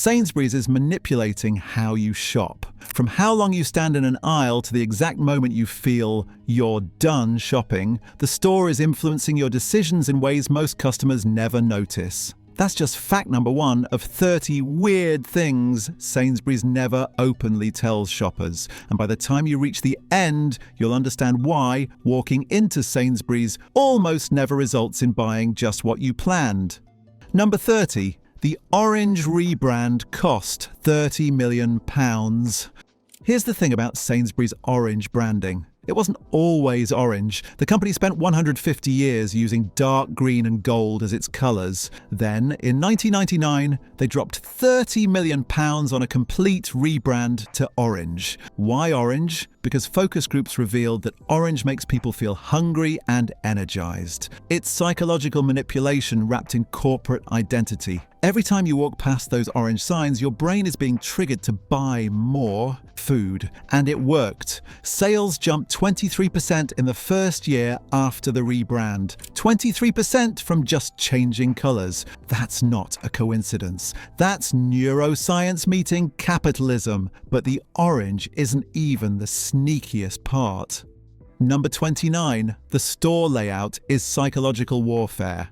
Sainsbury's is manipulating how you shop. From how long you stand in an aisle to the exact moment you feel you're done shopping, the store is influencing your decisions in ways most customers never notice. That's just fact number 1 of 30 weird things Sainsbury's never openly tells shoppers. And by the time you reach the end, you'll understand why walking into Sainsbury's almost never results in buying just what you planned. Number 30. The orange rebrand cost £30 million. Here's the thing about Sainsbury's orange branding. It wasn't always orange. The company spent 150 years using dark green and gold as its colours. Then, in 1999, they dropped £30 million on a complete rebrand to orange. Why orange? Because focus groups revealed that orange makes people feel hungry and energized. It's psychological manipulation wrapped in corporate identity. Every time you walk past those orange signs, your brain is being triggered to buy more food. And it worked. Sales jumped 23% in the first year after the rebrand. 23% from just changing colours. That's not a coincidence. That's neuroscience meeting capitalism. But the orange isn't even the sneakiest part. Number 29. The store layout is psychological warfare.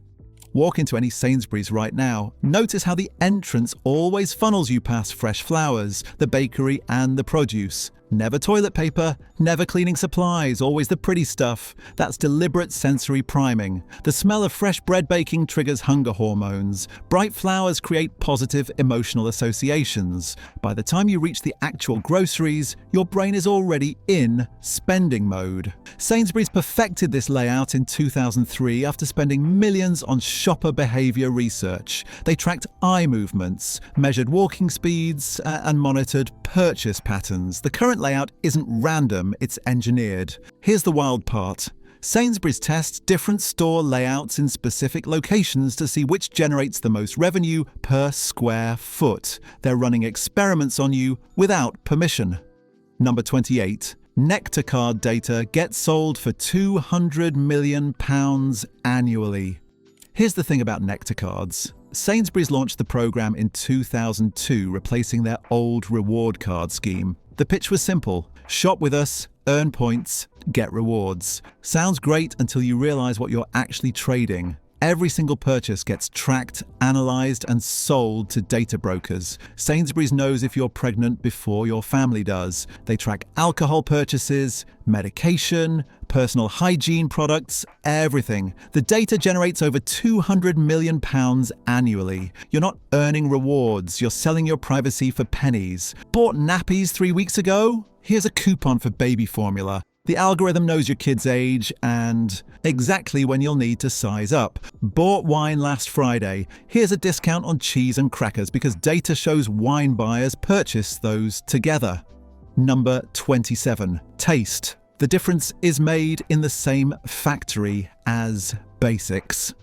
Walk into any Sainsbury's right now. Notice how the entrance always funnels you past fresh flowers, the bakery and the produce. Never toilet paper, never cleaning supplies, always the pretty stuff. That's deliberate sensory priming. The smell of fresh bread baking triggers hunger hormones. Bright flowers create positive emotional associations. By the time you reach the actual groceries, your brain is already in spending mode. Sainsbury's perfected this layout in 2003 after spending millions on shopper behavior research. They tracked eye movements, measured walking speeds, and monitored purchase patterns. The current layout isn't random, it's engineered. Here's the wild part. Sainsbury's tests different store layouts in specific locations to see which generates the most revenue per square foot. They're running experiments on you without permission. Number 28. Nectar card data gets sold for £200 million annually. Here's the thing about Nectar cards. Sainsbury's launched the program in 2002, replacing their old reward card scheme. The pitch was simple. Shop with us, earn points, get rewards. Sounds great until you realize what you're actually trading. Every single purchase gets tracked, analyzed, and sold to data brokers. Sainsbury's knows if you're pregnant before your family does. They track alcohol purchases, medication, personal hygiene products, everything. The data generates over £200 million annually. You're not earning rewards, you're selling your privacy for pennies. Bought nappies 3 weeks ago? Here's a coupon for baby formula. The algorithm knows your kid's age and exactly when you'll need to size up. Bought wine last Friday. Here's a discount on cheese and crackers because data shows wine buyers purchase those together. Number 27. Taste. The difference is made in the same factory as basics.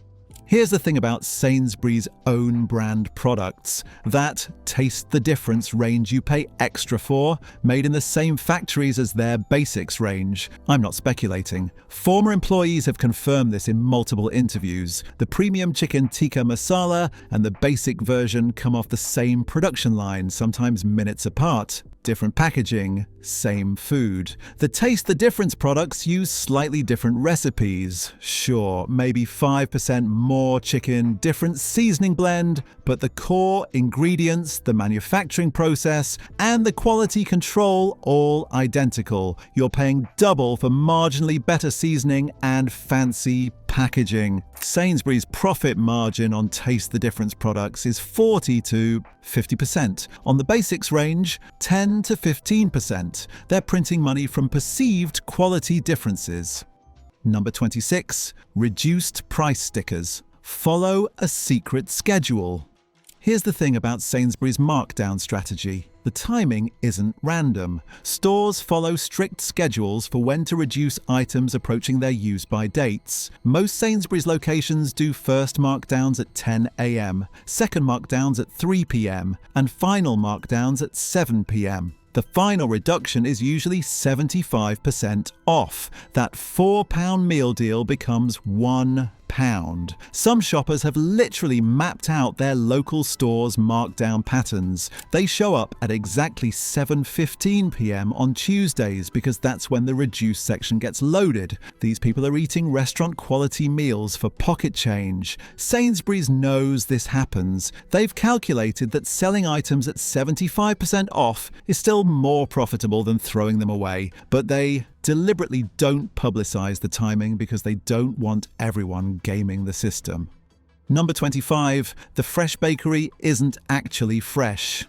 Here's the thing about Sainsbury's own brand products. That taste the difference range you pay extra for, made in the same factories as their basics range. I'm not speculating. Former employees have confirmed this in multiple interviews. The premium chicken tikka masala and the basic version come off the same production line, sometimes minutes apart. Different packaging, same food. The Taste the Difference products use slightly different recipes. Sure, maybe 5% more chicken, different seasoning blend, but the core ingredients, the manufacturing process, and the quality control all identical. You're paying double for marginally better seasoning and fancy packaging. Sainsbury's profit margin on Taste the Difference products is 40 to 50%. On the basics range, 10 to 15%. They're printing money from perceived quality differences. Number 26. Reduced price stickers. Follow a secret schedule. Here's the thing about Sainsbury's markdown strategy. The timing isn't random. Stores follow strict schedules for when to reduce items approaching their use-by dates. Most Sainsbury's locations do first markdowns at 10 a.m., second markdowns at 3 p.m., and final markdowns at 7 p.m. The final reduction is usually 75% off. That £4 meal deal becomes £1. pound. Some shoppers have literally mapped out their local store's markdown patterns. They show up at exactly 7:15 p.m. on Tuesdays because that's when the reduced section gets loaded. These people are eating restaurant-quality meals for pocket change. Sainsbury's knows this happens. They've calculated that selling items at 75% off is still more profitable than throwing them away, but they deliberately don't publicize the timing because they don't want everyone gaming the system. Number 25, the fresh bakery isn't actually fresh.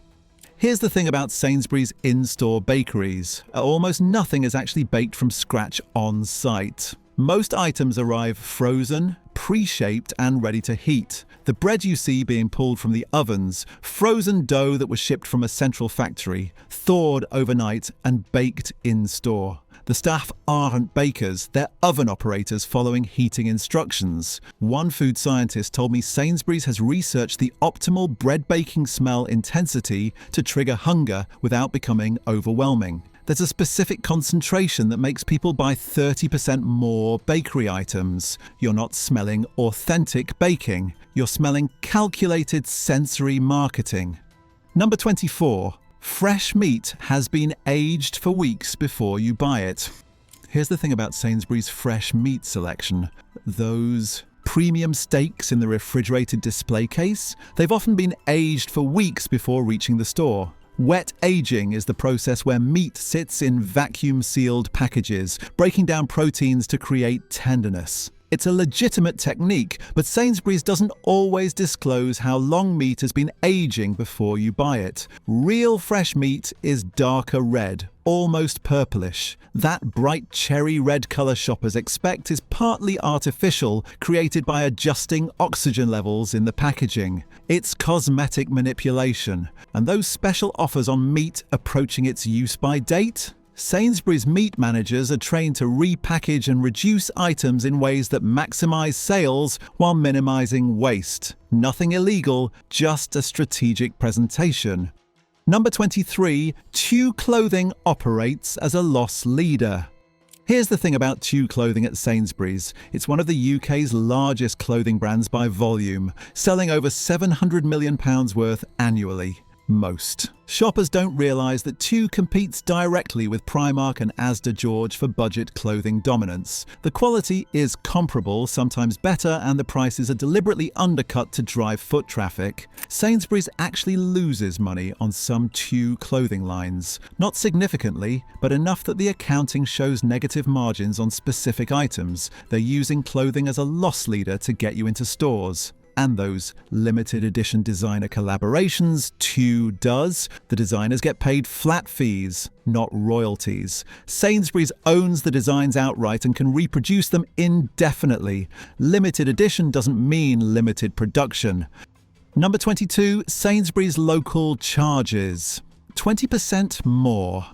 Here's the thing about Sainsbury's in-store bakeries. Almost nothing is actually baked from scratch on site. Most items arrive frozen, pre-shaped and ready to heat. The bread you see being pulled from the ovens, frozen dough that was shipped from a central factory, thawed overnight and baked in-store. The staff aren't bakers, they're oven operators following heating instructions. One food scientist told me Sainsbury's has researched the optimal bread baking smell intensity to trigger hunger without becoming overwhelming. There's a specific concentration that makes people buy 30% more bakery items. You're not smelling authentic baking, you're smelling calculated sensory marketing. Number 24. Fresh meat has been aged for weeks before you buy it. Here's the thing about Sainsbury's fresh meat selection. Those premium steaks in the refrigerated display case, they've often been aged for weeks before reaching the store. Wet aging is the process where meat sits in vacuum-sealed packages, breaking down proteins to create tenderness. It's a legitimate technique, but Sainsbury's doesn't always disclose how long meat has been aging before you buy it. Real fresh meat is darker red, almost purplish. That bright cherry red colour shoppers expect is partly artificial, created by adjusting oxygen levels in the packaging. It's cosmetic manipulation. And those special offers on meat approaching its use-by date? Sainsbury's meat managers are trained to repackage and reduce items in ways that maximize sales while minimizing waste. Nothing illegal, just a strategic presentation. Number 23, Tew Clothing operates as a loss leader. Here's the thing about Tew Clothing at Sainsbury's. It's one of the UK's largest clothing brands by volume, selling over £700 million worth annually. Most shoppers don't realise that Tew competes directly with Primark and Asda George for budget clothing dominance. The quality is comparable, sometimes better, and the prices are deliberately undercut to drive foot traffic. Sainsbury's actually loses money on some Tew clothing lines. Not significantly, but enough that the accounting shows negative margins on specific items. They're using clothing as a loss leader to get you into stores. And those limited edition designer collaborations Tew does, the designers get paid flat fees, not royalties. Sainsbury's owns the designs outright and can reproduce them indefinitely. Limited edition doesn't mean limited production. Number 22, Sainsbury's local charges. 20% more.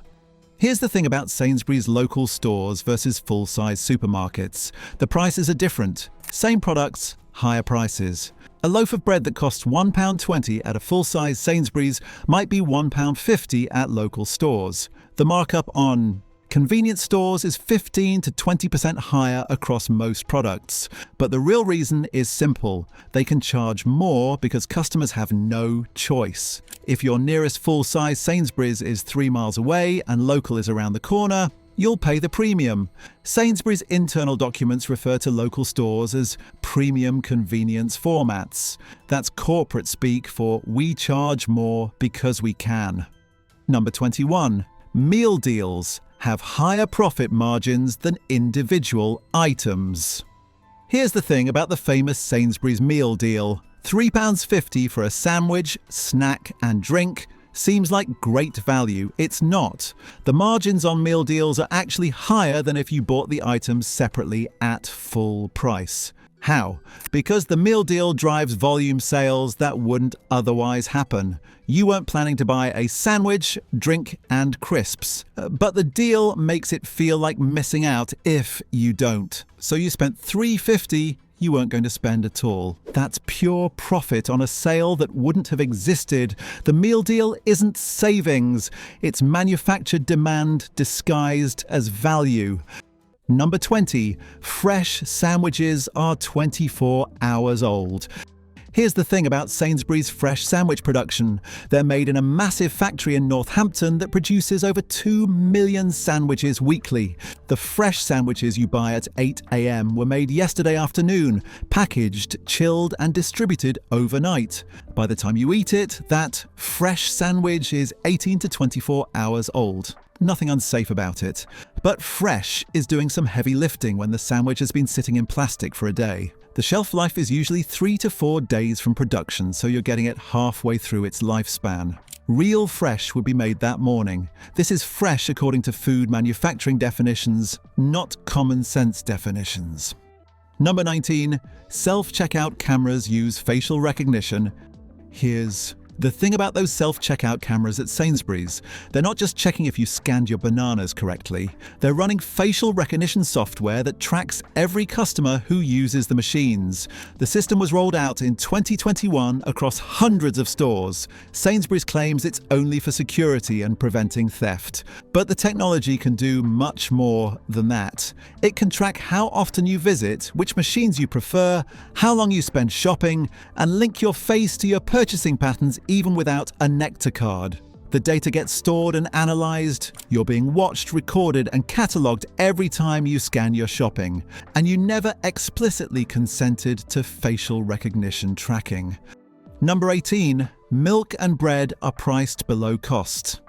Here's the thing about Sainsbury's local stores versus full-size supermarkets. The prices are different. Same products, higher prices. A loaf of bread that costs £1.20 at a full-size Sainsbury's might be £1.50 at local stores. The markup on convenience stores is 15 to 20% higher across most products. But the real reason is simple. They can charge more because customers have no choice. If your nearest full-size Sainsbury's is 3 miles away and local is around the corner, you'll pay the premium. Sainsbury's internal documents refer to local stores as premium convenience formats. That's corporate speak for we charge more because we can. Number 21. Meal deals have higher profit margins than individual items. Here's the thing about the famous Sainsbury's meal deal. £3.50 for a sandwich, snack and drink seems like great value. It's not. The margins on meal deals are actually higher than if you bought the items separately at full price. How? Because the meal deal drives volume sales that wouldn't otherwise happen. You weren't planning to buy a sandwich, drink and crisps, but the deal makes it feel like missing out if you don't. So you spent $3.50 you weren't going to spend at all. That's pure profit on a sale that wouldn't have existed. The meal deal isn't savings. It's manufactured demand disguised as value. Number 20. Fresh sandwiches are 24 hours old. Here's the thing about Sainsbury's fresh sandwich production. They're made in a massive factory in Northampton that produces over 2 million sandwiches weekly. The fresh sandwiches you buy at 8 a.m. were made yesterday afternoon, packaged, chilled and distributed overnight. By the time you eat it, that fresh sandwich is 18 to 24 hours old. Nothing unsafe about it. But fresh is doing some heavy lifting when the sandwich has been sitting in plastic for a day. The shelf life is usually 3 to 4 days from production, so you're getting it halfway through its lifespan. Real fresh would be made that morning. This is fresh according to food manufacturing definitions, not common sense definitions. Number 19. Self-checkout cameras use facial recognition. Here's the thing about those self-checkout cameras at Sainsbury's. They're not just checking if you scanned your bananas correctly. They're running facial recognition software that tracks every customer who uses the machines. The system was rolled out in 2021 across hundreds of stores. Sainsbury's claims it's only for security and preventing theft. But the technology can do much more than that. It can track how often you visit, which machines you prefer, how long you spend shopping, and link your face to your purchasing patterns even without a Nectar card. The data gets stored and analysed, you're being watched, recorded and catalogued every time you scan your shopping, and you never explicitly consented to facial recognition tracking. Number 18. Milk and bread are priced below cost.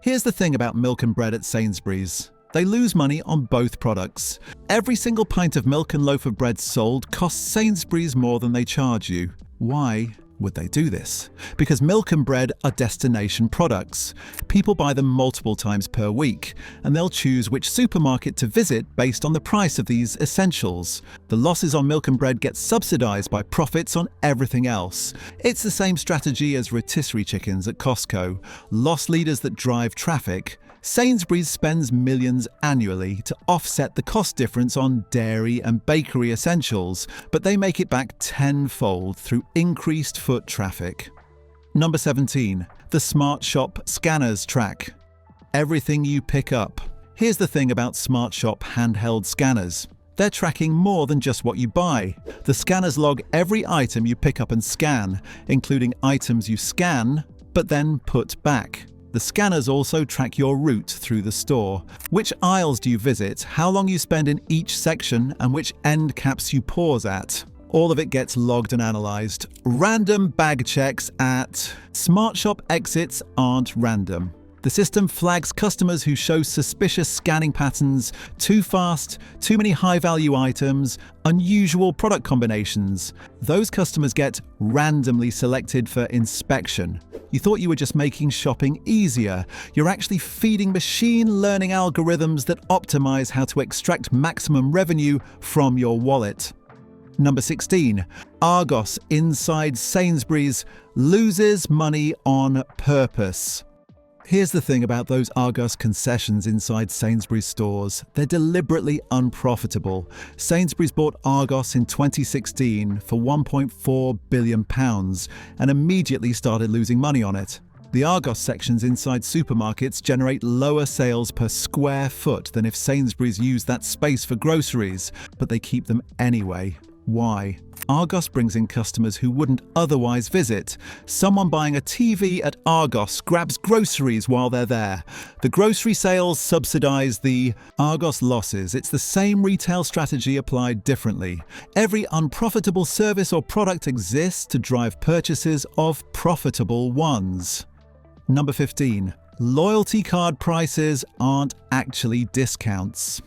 Here's the thing about milk and bread at Sainsbury's. They lose money on both products. Every single pint of milk and loaf of bread sold costs Sainsbury's more than they charge you. Why would they do this? Because milk and bread are destination products. People buy them multiple times per week, and they'll choose which supermarket to visit based on the price of these essentials. The losses on milk and bread get subsidized by profits on everything else. It's the same strategy as rotisserie chickens at Costco, loss leaders that drive traffic. Sainsbury's spends millions annually to offset the cost difference on dairy and bakery essentials, but they make it back tenfold through increased foot traffic. Number 17. The Smart Shop scanners track everything you pick up. Here's the thing about Smart Shop handheld scanners. They're tracking more than just what you buy. The scanners log every item you pick up and scan, including items you scan, but then put back. The scanners also track your route through the store. Which aisles do you visit, how long you spend in each section, and which end caps you pause at. All of it gets logged and analysed. Random bag checks at Smart Shop exits aren't random. The system flags customers who show suspicious scanning patterns, too fast, too many high-value items, unusual product combinations. Those customers get randomly selected for inspection. You thought you were just making shopping easier. You're actually feeding machine learning algorithms that optimize how to extract maximum revenue from your wallet. Number 16. Argos inside Sainsbury's loses money on purpose. Here's the thing about those Argos concessions inside Sainsbury's stores. They're deliberately unprofitable. Sainsbury's bought Argos in 2016 for £1.4 billion and immediately started losing money on it. The Argos sections inside supermarkets generate lower sales per square foot than if Sainsbury's used that space for groceries, but they keep them anyway. Why? Argos brings in customers who wouldn't otherwise visit. Someone buying a TV at Argos grabs groceries while they're there. The grocery sales subsidise the Argos losses. It's the same retail strategy applied differently. Every unprofitable service or product exists to drive purchases of profitable ones. Number 15. Loyalty card prices aren't actually discounts.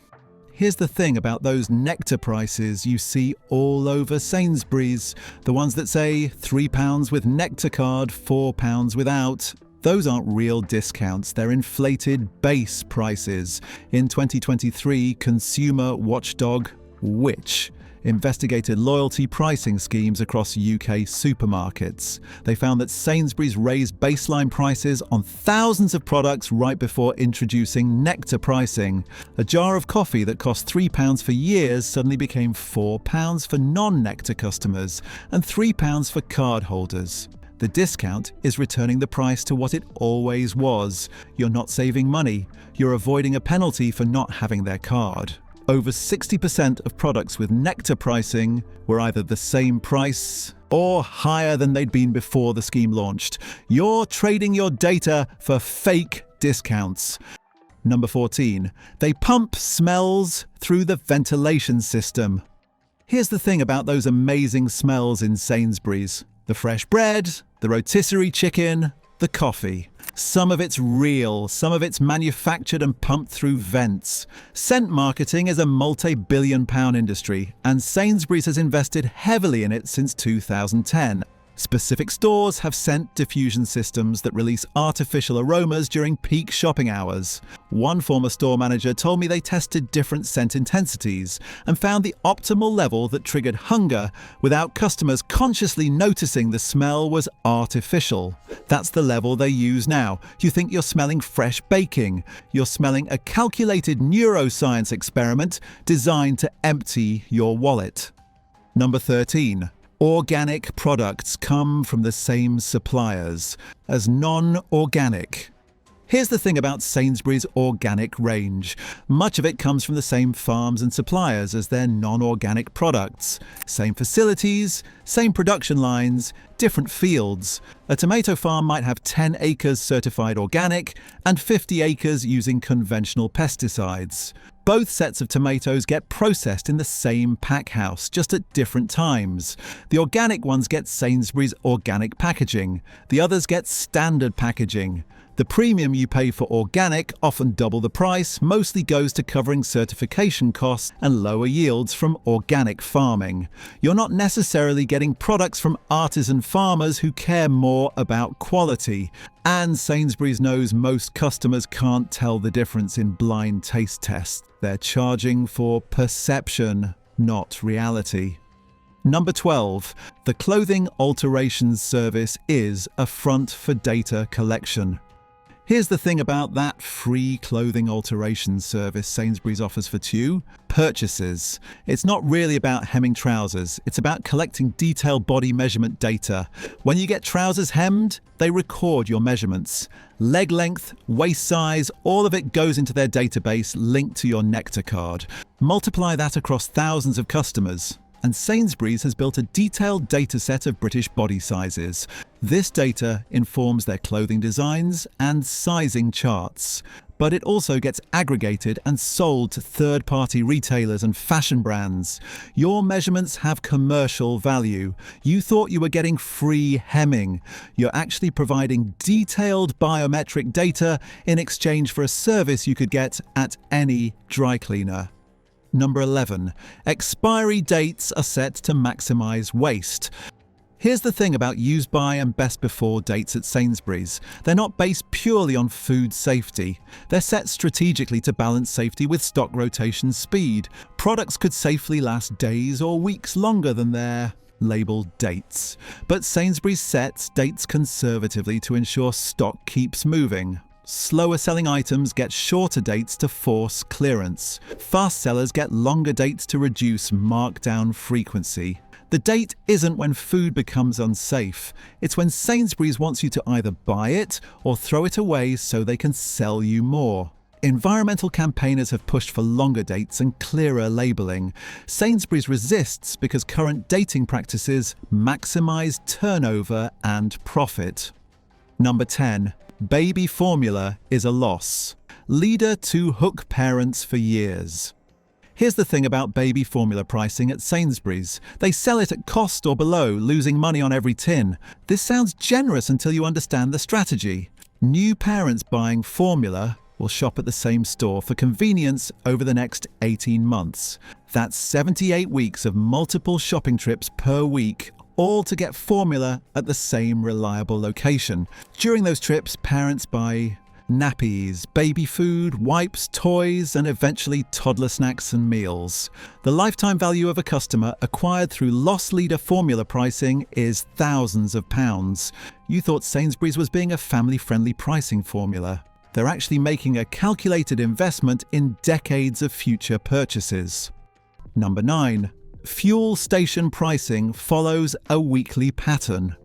Here's the thing about those Nectar prices you see all over Sainsbury's. The ones that say £3 with Nectar card, £4 without. Those aren't real discounts, they're inflated base prices. In 2023, consumer watchdog Which investigated loyalty pricing schemes across UK supermarkets. They found that Sainsbury's raised baseline prices on thousands of products right before introducing Nectar pricing. A jar of coffee that cost £3 for years suddenly became £4 for non-Nectar customers and £3 for cardholders. The discount is returning the price to what it always was. You're not saving money, you're avoiding a penalty for not having their card. Over 60% of products with Nectar pricing were either the same price or higher than they'd been before the scheme launched. You're trading your data for fake discounts. Number 14. They pump smells through the ventilation system. Here's the thing about those amazing smells in Sainsbury's. The fresh bread, the rotisserie chicken, the coffee. Some of it's real, some of it's manufactured and pumped through vents. Scent marketing is a multi-billion-pound industry, and Sainsbury's has invested heavily in it since 2010. Specific stores have scent diffusion systems that release artificial aromas during peak shopping hours. One former store manager told me they tested different scent intensities and found the optimal level that triggered hunger without customers consciously noticing the smell was artificial. That's the level they use now. You think you're smelling fresh baking. You're smelling a calculated neuroscience experiment designed to empty your wallet. Number 13. Organic products come from the same suppliers as non-organic. Here's the thing about Sainsbury's organic range. Much of it comes from the same farms and suppliers as their non-organic products. Same facilities, same production lines, different fields. A tomato farm might have 10 acres certified organic and 50 acres using conventional pesticides. Both sets of tomatoes get processed in the same pack house, just at different times. The organic ones get Sainsbury's organic packaging. The others get standard packaging. The premium you pay for organic, often double the price, mostly goes to covering certification costs and lower yields from organic farming. You're not necessarily getting products from artisan farmers who care more about quality. And Sainsbury's knows most customers can't tell the difference in blind taste tests. They're charging for perception, not reality. Number 12. The clothing alterations service is a front for data collection. Here's the thing about that free clothing alterations service Sainsbury's offers for two: purchases. It's not really about hemming trousers, it's about collecting detailed body measurement data. When you get trousers hemmed, they record your measurements. Leg length, waist size, all of it goes into their database linked to your Nectar card. Multiply that across thousands of customers, and Sainsbury's has built a detailed data set of British body sizes. This data informs their clothing designs and sizing charts, but it also gets aggregated and sold to third-party retailers and fashion brands. Your measurements have commercial value. You thought you were getting free hemming. You're actually providing detailed biometric data in exchange for a service you could get at any dry cleaner. Number 11. Expiry dates are set to maximize waste. Here's the thing about use by and best before dates at Sainsbury's. They're not based purely on food safety. They're set strategically to balance safety with stock rotation speed. Products could safely last days or weeks longer than their labeled dates. But Sainsbury's sets dates conservatively to ensure stock keeps moving. Slower selling items get shorter dates to force clearance. Fast sellers get longer dates to reduce markdown frequency. The date isn't when food becomes unsafe. It's when Sainsbury's wants you to either buy it or throw it away so they can sell you more. Environmental campaigners have pushed for longer dates and clearer labelling. Sainsbury's resists because current dating practices maximise turnover and profit. Number 10. Baby formula is a loss. Leader to hook parents for years. Here's the thing about baby formula pricing at Sainsbury's. They sell it at cost or below, losing money on every tin. This sounds generous until you understand the strategy. New parents buying formula will shop at the same store for convenience over the next 18 months. That's 78 weeks of multiple shopping trips per week, all to get formula at the same reliable location. During those trips, parents buy nappies, baby food, wipes, toys, and eventually toddler snacks and meals. The lifetime value of a customer acquired through loss leader formula pricing is thousands of pounds. You thought Sainsbury's was being a family-friendly pricing formula. They're actually making a calculated investment in decades of future purchases. Number 9. Fuel station pricing follows a weekly pattern.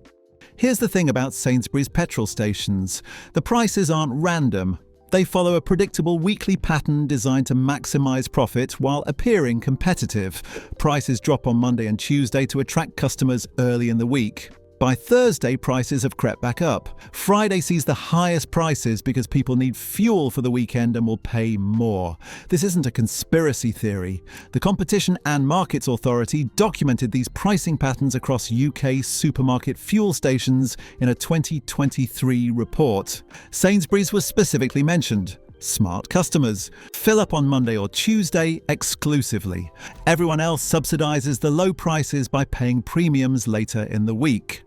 Here's the thing about Sainsbury's petrol stations. The prices aren't random. They follow a predictable weekly pattern designed to maximize profit while appearing competitive. Prices drop on Monday and Tuesday to attract customers early in the week. By Thursday, prices have crept back up. Friday sees the highest prices because people need fuel for the weekend and will pay more. This isn't a conspiracy theory. The Competition and Markets Authority documented these pricing patterns across UK supermarket fuel stations in a 2023 report. Sainsbury's was specifically mentioned. Smart customers fill up on Monday or Tuesday exclusively. Everyone else subsidizes the low prices by paying premiums later in the week.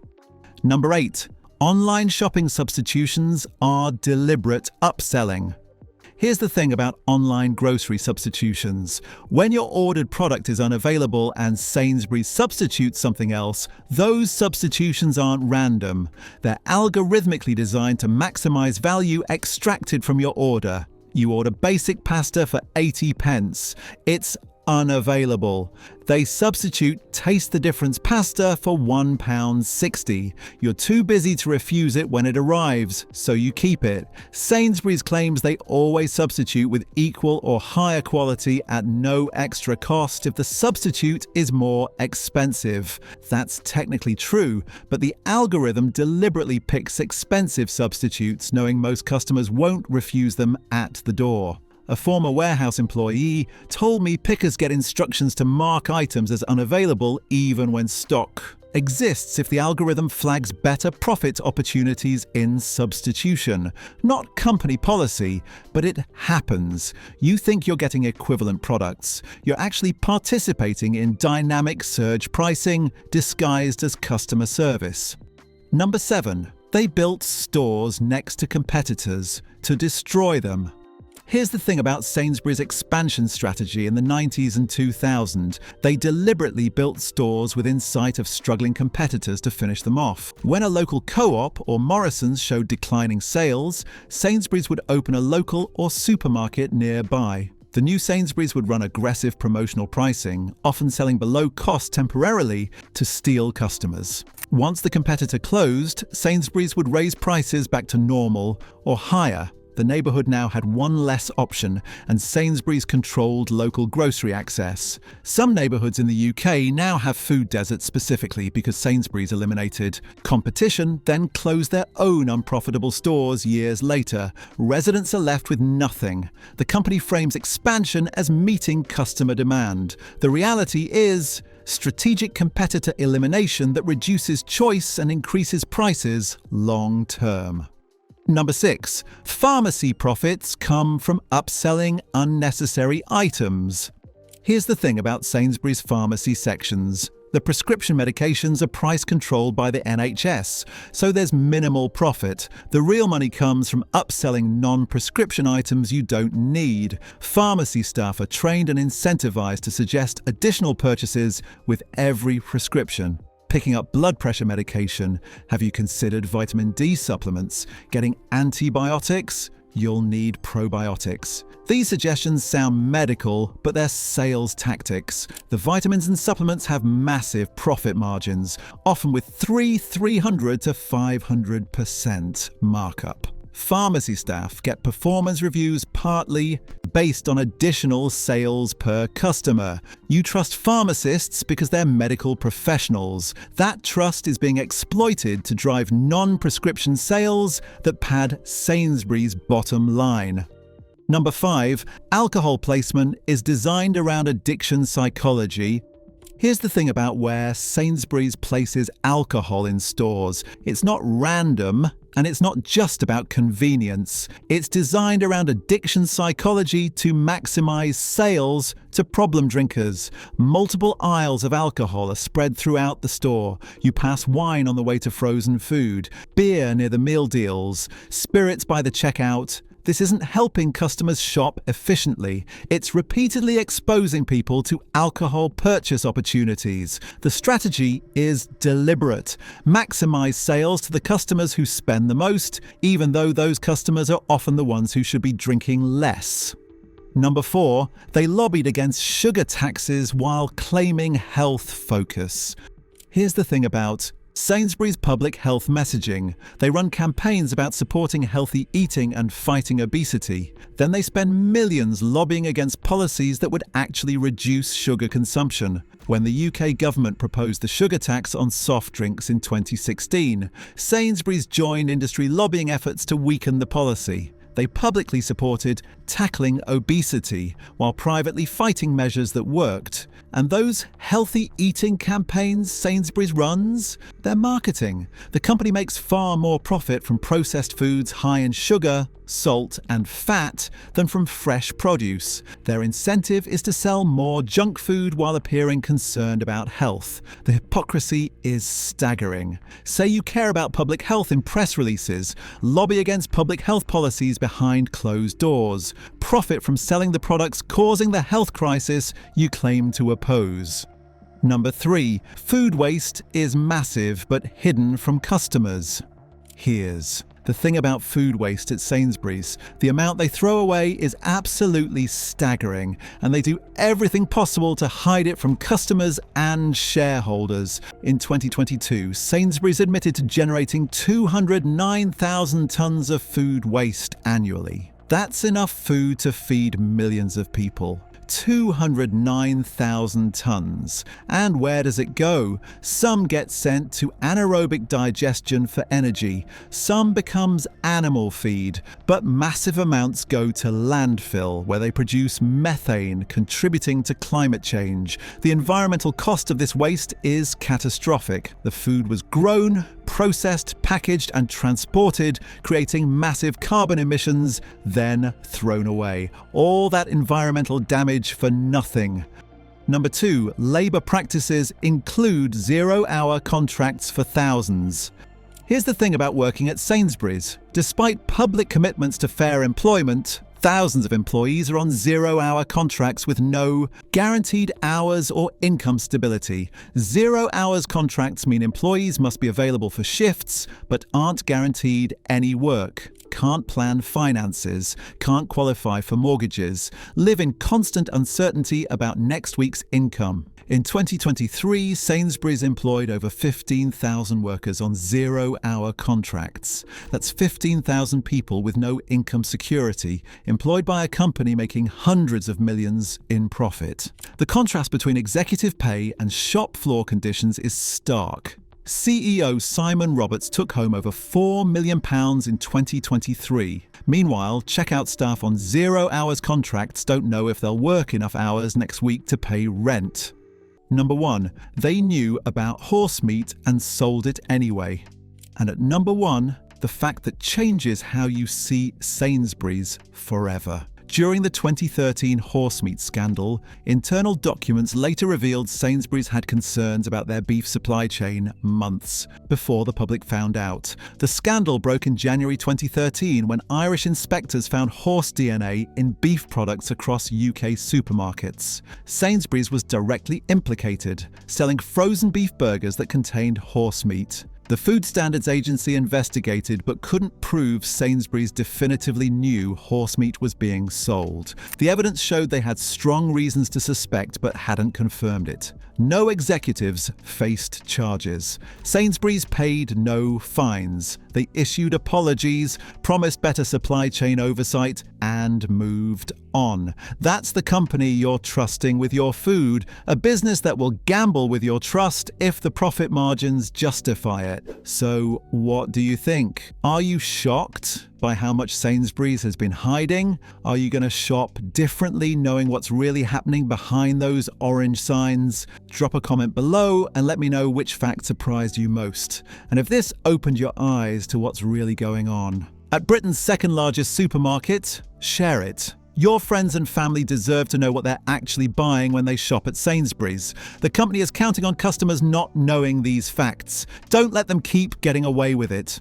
Number 8. Online shopping substitutions are deliberate upselling. Here's the thing about online grocery substitutions. When your ordered product is unavailable and Sainsbury's substitutes something else, those substitutions aren't random. They're algorithmically designed to maximize value extracted from your order. You order basic pasta for 80p. It's unavailable. They substitute Taste the Difference pasta for £1.60. You're too busy to refuse it when it arrives, so you keep it. Sainsbury's claims they always substitute with equal or higher quality at no extra cost if the substitute is more expensive. That's technically true, but the algorithm deliberately picks expensive substitutes, knowing most customers won't refuse them at the door. A former warehouse employee told me pickers get instructions to mark items as unavailable even when stock exists if the algorithm flags better profit opportunities in substitution. Not company policy, but it happens. You think you're getting equivalent products. You're actually participating in dynamic surge pricing disguised as customer service. Number 7. They built stores next to competitors to destroy them. Here's the thing about Sainsbury's expansion strategy in the 90s and 2000s. They deliberately built stores within sight of struggling competitors to finish them off. When a local co-op or Morrison's showed declining sales, Sainsbury's would open a local or supermarket nearby. The new Sainsbury's would run aggressive promotional pricing, often selling below cost temporarily to steal customers. Once the competitor closed, Sainsbury's would raise prices back to normal or higher. The neighbourhood now had one less option, and Sainsbury's controlled local grocery access. Some neighbourhoods in the UK now have food deserts specifically because Sainsbury's eliminated competition, then closed their own unprofitable stores years later. Residents are left with nothing. The company frames expansion as meeting customer demand. The reality is strategic competitor elimination that reduces choice and increases prices long term. Number 6. Pharmacy profits come from upselling unnecessary items. Here's the thing about Sainsbury's pharmacy sections. The prescription medications are price controlled by the NHS, so there's minimal profit. The real money comes from upselling non-prescription items you don't need. Pharmacy staff are trained and incentivized to suggest additional purchases with every prescription. Picking up blood pressure medication. Have you considered vitamin D supplements? Getting antibiotics? You'll need probiotics. These suggestions sound medical, but they're sales tactics. The vitamins and supplements have massive profit margins, often with 300 to 500% markup. Pharmacy staff get performance reviews partly based on additional sales per customer. You trust pharmacists because they're medical professionals. That trust is being exploited to drive non-prescription sales that pad Sainsbury's bottom line. Number 5. Alcohol placement is designed around addiction psychology. Here's the thing about where Sainsbury's places alcohol in stores. It's not random, and it's not just about convenience. It's designed around addiction psychology to maximize sales to problem drinkers. Multiple aisles of alcohol are spread throughout the store. You pass wine on the way to frozen food, beer near the meal deals, spirits by the checkout. This isn't helping customers shop efficiently. It's repeatedly exposing people to alcohol purchase opportunities. The strategy is deliberate. Maximize sales to the customers who spend the most, even though those customers are often the ones who should be drinking less. Number 4, they lobbied against sugar taxes while claiming health focus. Here's the thing about Sainsbury's public health messaging. They run campaigns about supporting healthy eating and fighting obesity. Then they spend millions lobbying against policies that would actually reduce sugar consumption. When the UK government proposed the sugar tax on soft drinks in 2016, Sainsbury's joined industry lobbying efforts to weaken the policy. They publicly supported tackling obesity while privately fighting measures that worked. And those healthy eating campaigns Sainsbury's runs? They're marketing. The company makes far more profit from processed foods high in sugar, salt, and fat than from fresh produce. Their incentive is to sell more junk food while appearing concerned about health. The hypocrisy is staggering. Say you care about public health in press releases, lobby against public health policies behind closed doors, profit from selling the products causing the health crisis you claim to oppose. Number 3. Food waste is massive but hidden from customers. Here's the thing about food waste at Sainsbury's. The amount they throw away is absolutely staggering, and they do everything possible to hide it from customers and shareholders. In 2022, Sainsbury's admitted to generating 209,000 tons of food waste annually. That's enough food to feed millions of people. 209,000 tons. And where does it go? Some get sent to anaerobic digestion for energy. Some becomes animal feed. But massive amounts go to landfill, where they produce methane, contributing to climate change. The environmental cost of this waste is catastrophic. The food was grown, processed, packaged, and transported, creating massive carbon emissions, then thrown away. All that environmental damage for nothing. Number 2, labour practices include 0-hour contracts for thousands. Here's the thing about working at Sainsbury's. Despite public commitments to fair employment, thousands of employees are on 0-hour contracts with no guaranteed hours or income stability. 0 hours contracts mean employees must be available for shifts, but aren't guaranteed any work, can't plan finances, can't qualify for mortgages, live in constant uncertainty about next week's income. In 2023, Sainsbury's employed over 15,000 workers on 0-hour contracts. That's 15,000 people with no income security, employed by a company making hundreds of millions in profit. The contrast between executive pay and shop floor conditions is stark. CEO Simon Roberts took home over £4 million in 2023. Meanwhile, checkout staff on 0 hours contracts don't know if they'll work enough hours next week to pay rent. Number 1, they knew about horse meat and sold it anyway. And at number 1, the fact that changes how you see Sainsbury's forever. During the 2013 horse meat scandal, internal documents later revealed Sainsbury's had concerns about their beef supply chain months before the public found out. The scandal broke in January 2013 when Irish inspectors found horse DNA in beef products across UK supermarkets. Sainsbury's was directly implicated, selling frozen beef burgers that contained horse meat. The Food Standards Agency investigated but couldn't prove Sainsbury's definitively knew horse meat was being sold. The evidence showed they had strong reasons to suspect but hadn't confirmed it. No executives faced charges. Sainsbury's paid no fines. They issued apologies, promised better supply chain oversight, and moved on. That's the company you're trusting with your food, a business that will gamble with your trust if the profit margins justify it. So, what do you think? Are you shocked by how much Sainsbury's has been hiding? Are you going to shop differently knowing what's really happening behind those orange signs? Drop a comment below and let me know which fact surprised you most. And if this opened your eyes to what's really going on. At Britain's second largest supermarket, share it. Your friends and family deserve to know what they're actually buying when they shop at Sainsbury's. The company is counting on customers not knowing these facts. Don't let them keep getting away with it.